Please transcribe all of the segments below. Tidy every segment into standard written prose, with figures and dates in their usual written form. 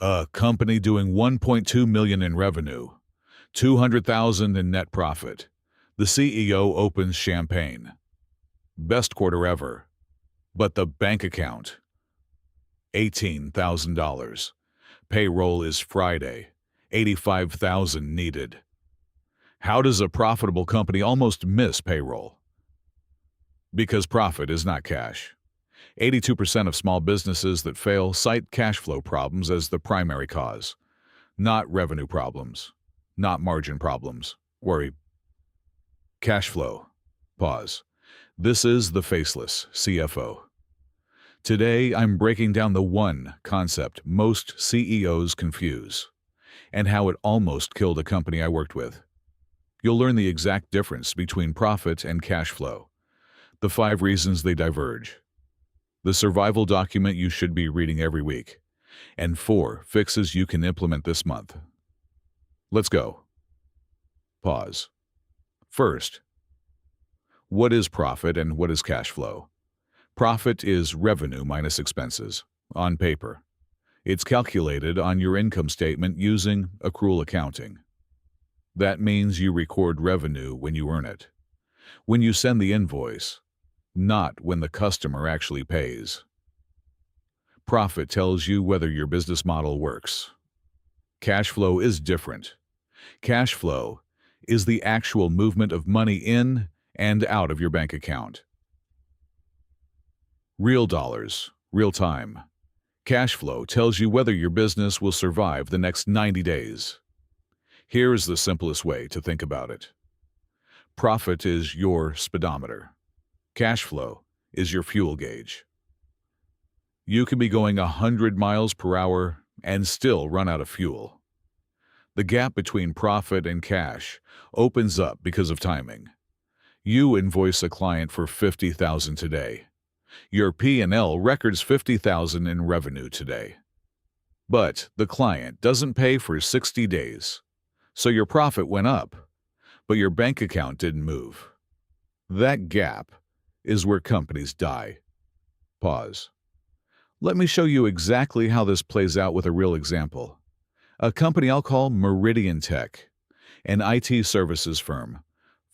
A company doing 1.2 million in revenue, 200,000 in net profit. The CEO opens champagne. Best quarter ever. But the bank account, $18,000. Payroll is Friday, 85,000 needed. How does a profitable company almost miss payroll? Because profit is not cash. 82% of small businesses that fail cite cash flow problems as the primary cause, not revenue problems, not margin problems. Worry. Cash flow. Pause. This is the Faceless CFO. Today, I'm breaking down the one concept most CEOs confuse, and how it almost killed a company I worked with. You'll learn the exact difference between profit and cash flow, the 5 reasons they diverge, the survival document you should be reading every week, and 4 fixes you can implement this month. Let's go. Pause. First, what is profit and what is cash flow? Profit is revenue minus expenses, on paper. It's calculated on your income statement using accrual accounting. That means you record revenue when you earn it, when you send the invoice, not when the customer actually pays. Profit tells you whether your business model works. Cash flow is different. Cash flow is the actual movement of money in and out of your bank account. Real dollars, real time. Cash flow tells you whether your business will survive the next 90 days. Here is the simplest way to think about it. Profit is your speedometer. Cash flow is your fuel gauge. You can be going 100 miles per hour and still run out of fuel. The gap between profit and cash opens up because of timing. You invoice a client for $50,000 today. Your P&L records $50,000 in revenue today. But the client doesn't pay for 60 days. So your profit went up, but your bank account didn't move. That gap is where companies die. Pause. Let me show you exactly how this plays out with a real example. A company I'll call Meridian Tech, an IT services firm,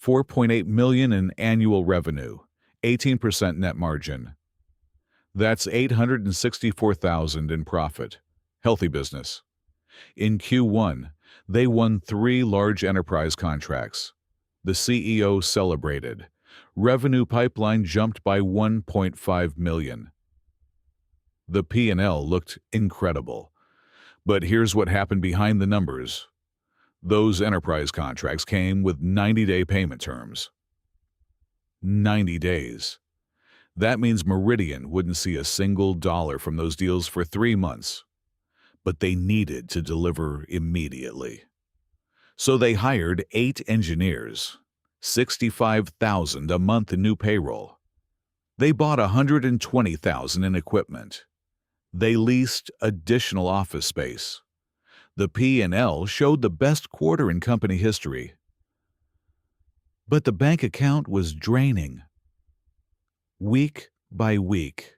4.8 million in annual revenue, 18% net margin. That's 864,000 in profit. Healthy business. In Q1, they won 3 large enterprise contracts. The CEO celebrated. Revenue pipeline jumped by 1.5 million. The P&L looked incredible. But here's what happened behind the numbers. Those enterprise contracts came with 90-day payment terms. 90 days. That means Meridian wouldn't see a single dollar from those deals for 3 months. But they needed to deliver immediately. So they hired 8 engineers, 65,000 a month in new payroll. They bought 120,000 in equipment. They leased additional office space. The P&L showed the best quarter in company history. But the bank account was draining. Week by week,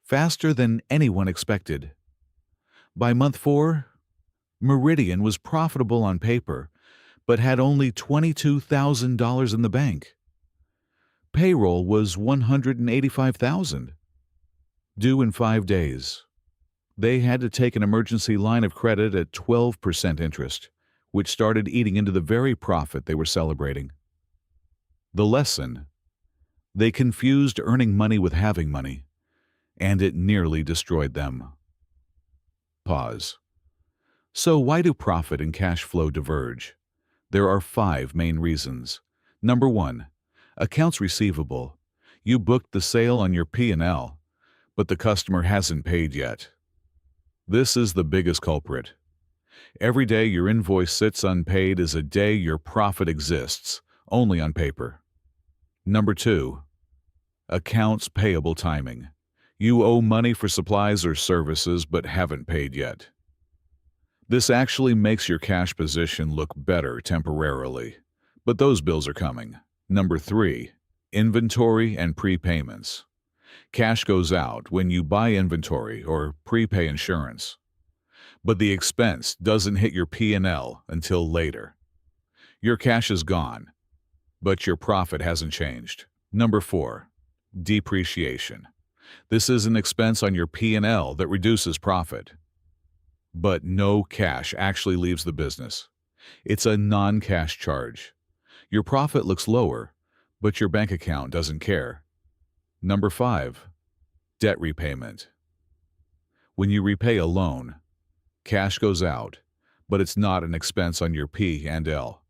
faster than anyone expected. By month 4, Meridian was profitable on paper, but had only $22,000 in the bank. Payroll was $185,000, due in 5 days. They had to take an emergency line of credit at 12% interest, which started eating into the very profit they were celebrating. The lesson: they confused earning money with having money, and it nearly destroyed them. Pause. So why do profit and cash flow diverge? There are 5 main reasons. Number 1, accounts receivable. You booked the sale on your P&L, but the customer hasn't paid yet. This is the biggest culprit. Every day your invoice sits unpaid is a day your profit exists, only on paper. Number 2, accounts payable timing. You owe money for supplies or services but haven't paid yet. This actually makes your cash position look better temporarily, but those bills are coming. Number 3, inventory and prepayments. Cash goes out when you buy inventory or prepay insurance. but the expense doesn't hit your P&L until later. Your cash is gone, but your profit hasn't changed. Number 4, depreciation. This is an expense on your P&L that reduces profit, but no cash actually leaves the business. It's a non-cash charge. Your profit looks lower, but your bank account doesn't care. Number 5, debt repayment. When you repay a loan, cash goes out, but it's not an expense on your P&L.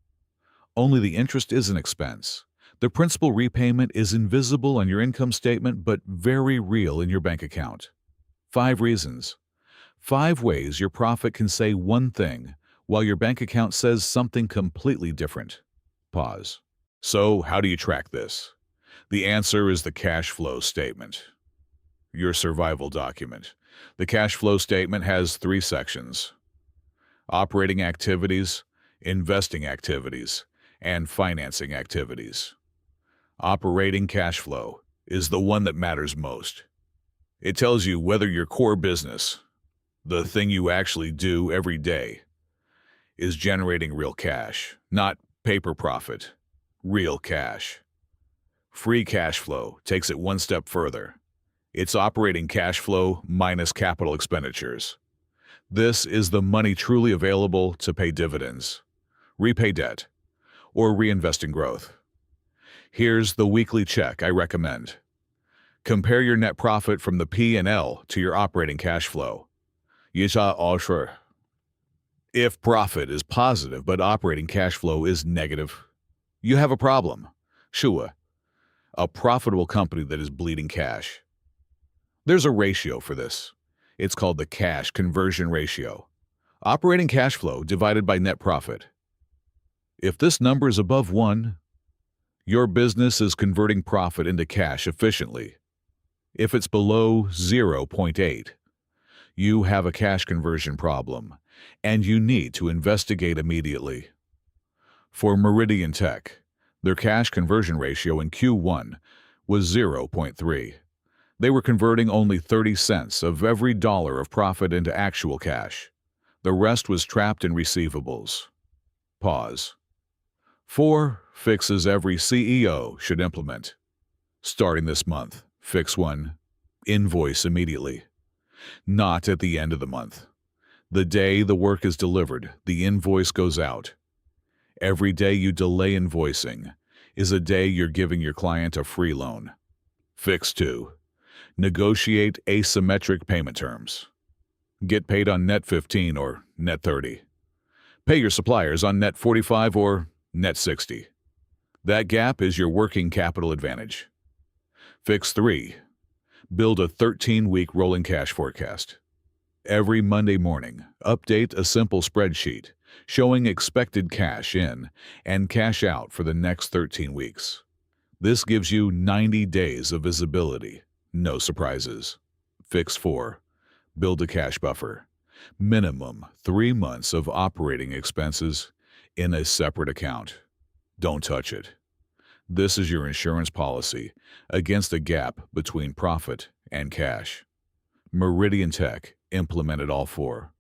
Only the interest is an expense. The principal repayment is invisible on your income statement, but very real in your bank account. 5 reasons. 5 ways your profit can say one thing, while your bank account says something completely different. Pause. So, how do you track this? The answer is the cash flow statement, your survival document. The cash flow statement has 3 sections: operating activities, investing activities, and financing activities. Operating cash flow is the one that matters most. It tells you whether your core business, the thing you actually do every day, is generating real cash, not paper profit, real cash. Free cash flow takes it one step further. It's operating cash flow minus capital expenditures. This is the money truly available to pay dividends, repay debt, or reinvest in growth. Here's the weekly check I recommend. Compare your net profit from the P&L to your operating cash flow. If profit is positive but operating cash flow is negative, you have a problem. Shua, a profitable company that is bleeding cash. There's a ratio for this. It's called the cash conversion ratio. Operating cash flow divided by net profit. If this number is above 1, your business is converting profit into cash efficiently. If it's below 0.8, you have a cash conversion problem, and you need to investigate immediately. For Meridian Tech, their cash conversion ratio in Q1 was 0.3. They were converting only 30 cents of every dollar of profit into actual cash. The rest was trapped in receivables. Pause. 4 fixes every CEO should implement. Starting this month, fix 1. Invoice immediately. Not at the end of the month. The day the work is delivered, the invoice goes out. Every day you delay invoicing is a day you're giving your client a free loan. Fix 2. Negotiate asymmetric payment terms. Get paid on net 15 or net 30. Pay your suppliers on net 45 or net 60. That gap is your working capital advantage. Fix 3. Build a 13-week rolling cash forecast. Every Monday morning, update a simple spreadsheet showing expected cash in and cash out for the next 13 weeks. This gives you 90 days of visibility, no surprises. Fix 4. Build a cash buffer. Minimum 3 months of operating expenses in a separate account. Don't touch it. This is your insurance policy against a gap between profit and cash. Meridian Tech implemented all 4.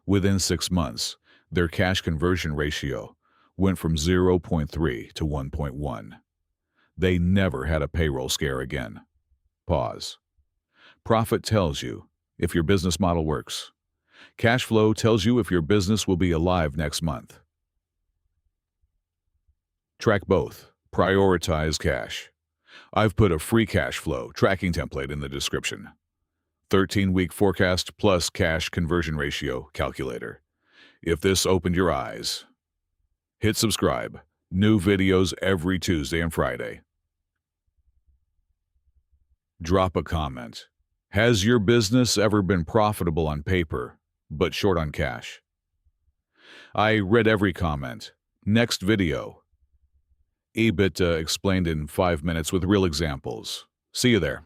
Within 6 months, their cash conversion ratio went from 0.3 to 1.1. They never had a payroll scare again. Pause. Profit tells you if your business model works. Cash flow tells you if your business will be alive next month. Track both. Prioritize cash. I've put a free cash flow tracking template in the description. 13-week forecast plus cash conversion ratio calculator. If this opened your eyes, hit subscribe. New videos every Tuesday and Friday. Drop a comment. Has your business ever been profitable on paper, but short on cash? I read every comment. Next video. EBITDA explained in 5 minutes with real examples. See you there.